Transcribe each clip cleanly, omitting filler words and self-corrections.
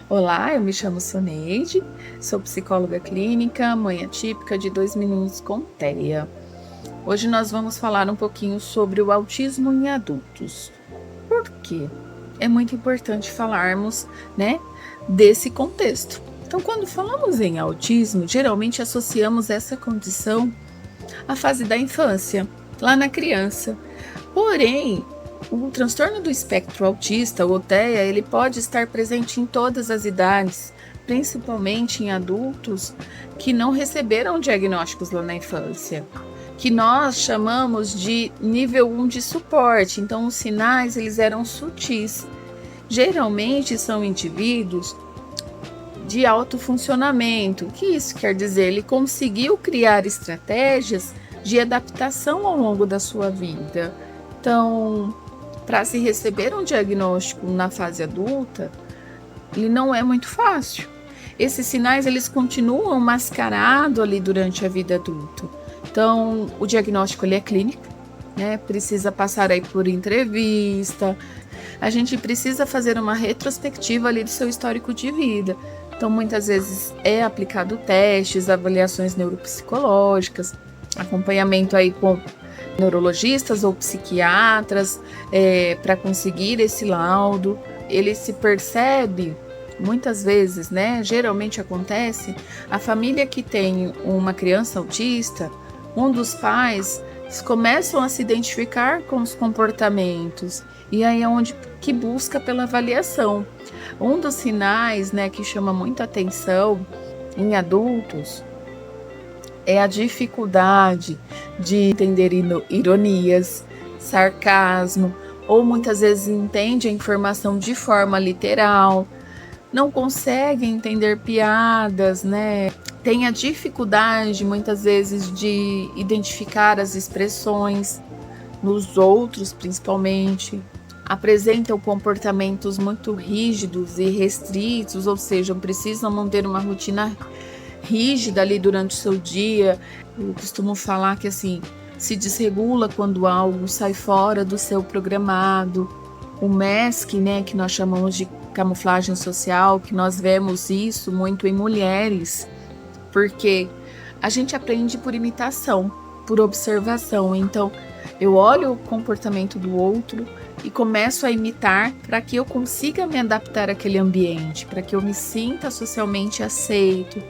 Olá, eu me chamo Soneide, sou psicóloga clínica, mãe atípica de 2 meninos com TEA. Hoje nós vamos falar um pouquinho sobre o autismo em adultos. Por quê? É muito importante falarmos, desse contexto. Então, quando falamos em autismo, geralmente associamos essa condição à fase da infância, lá na criança. Porém, o transtorno do espectro autista, ou TEA, ele pode estar presente em todas as idades, principalmente em adultos que não receberam diagnósticos lá na infância, que nós chamamos de nível 1 de suporte. Então, os sinais eles eram sutis. Geralmente são indivíduos de alto funcionamento. O que isso quer dizer? Ele conseguiu criar estratégias de adaptação ao longo da sua vida. Então, para se receber um diagnóstico na fase adulta, ele não é muito fácil. Esses sinais eles continuam mascarados ali durante a vida adulta. Então, o diagnóstico ele é clínico, precisa passar aí por entrevista. A gente precisa fazer uma retrospectiva ali do seu histórico de vida. Então, muitas vezes é aplicado testes, avaliações neuropsicológicas, acompanhamento aí com neurologistas ou psiquiatras para conseguir esse laudo. Ele se percebe muitas vezes, geralmente acontece, a família que tem uma criança autista, um dos pais começam a se identificar com os comportamentos e aí é onde que busca pela avaliação. Um dos sinais, que chama muita atenção em adultos é a dificuldade de entender ironias, sarcasmo, ou muitas vezes entende a informação de forma literal, não consegue entender piadas, tem a dificuldade muitas vezes de identificar as expressões nos outros, principalmente, apresentam comportamentos muito rígidos e restritos, ou seja, precisam manter uma rotina rígida ali durante o seu dia. Eu costumo falar que assim, se desregula quando algo sai fora do seu programado. O mask, que nós chamamos de camuflagem social, que nós vemos isso muito em mulheres, porque a gente aprende por imitação, por observação. Então, eu olho o comportamento do outro e começo a imitar para que eu consiga me adaptar àquele ambiente, para que eu me sinta socialmente aceito.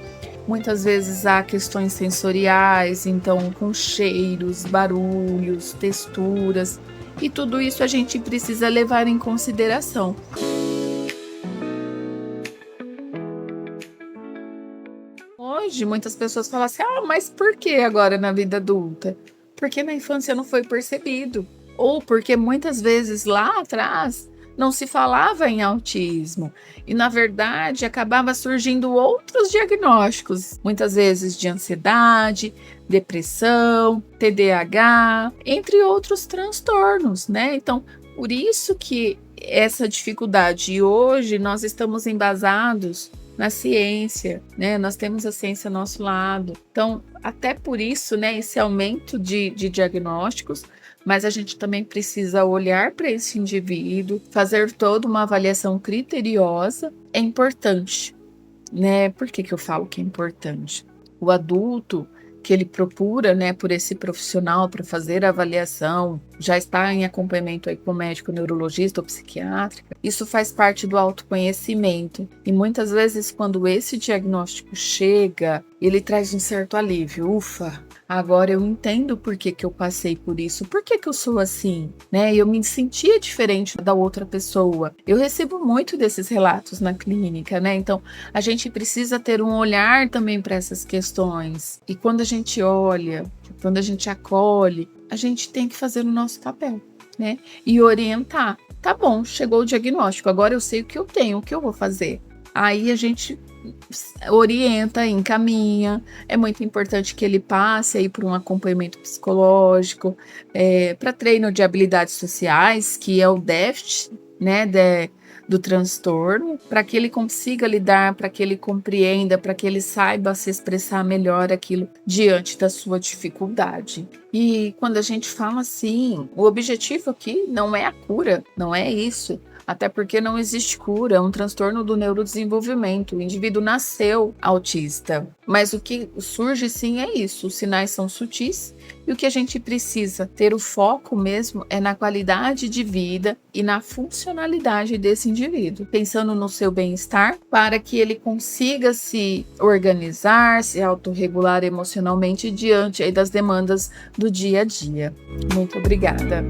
Muitas vezes há questões sensoriais, então com cheiros, barulhos, texturas, e tudo isso a gente precisa levar em consideração. Hoje, muitas pessoas falam assim: mas por que agora na vida adulta? Porque na infância não foi percebido, ou porque muitas vezes lá atrás não se falava em autismo e, na verdade, acabava surgindo outros diagnósticos, muitas vezes de ansiedade, depressão, TDAH, entre outros transtornos, Então, por isso que essa dificuldade, e hoje nós estamos embasados na ciência, Nós temos a ciência ao nosso lado. Então, até por isso, esse aumento de diagnósticos, mas a gente também precisa olhar para esse indivíduo, fazer toda uma avaliação criteriosa. É importante, Por que eu falo que é importante? O adulto que ele procura, por esse profissional para fazer a avaliação, já está em acompanhamento aí com o médico neurologista ou psiquiátrica, isso faz parte do autoconhecimento. E muitas vezes, quando esse diagnóstico chega, ele traz um certo alívio. Ufa! Agora eu entendo por que eu passei por isso, por que eu sou assim, Eu me sentia diferente da outra pessoa. Eu recebo muito desses relatos na clínica, Então, a gente precisa ter um olhar também para essas questões. E quando a gente olha, quando a gente acolhe, a gente tem que fazer o nosso papel, E orientar. Tá bom, chegou o diagnóstico, agora eu sei o que eu tenho, o que eu vou fazer. Aí a gente orienta, encaminha. É muito importante que ele passe aí por um acompanhamento psicológico, para treino de habilidades sociais, que é o déficit, do transtorno, para que ele consiga lidar, para que ele compreenda, para que ele saiba se expressar melhor aquilo diante da sua dificuldade. E quando a gente fala assim, o objetivo aqui não é a cura, não é isso. Até porque não existe cura, é um transtorno do neurodesenvolvimento. O indivíduo nasceu autista. Mas o que surge sim é isso: os sinais são sutis e o que a gente precisa ter o foco mesmo é na qualidade de vida e na funcionalidade desse indivíduo, pensando no seu bem-estar para que ele consiga se organizar, se autorregular emocionalmente diante aí das demandas do dia a dia. Muito obrigada.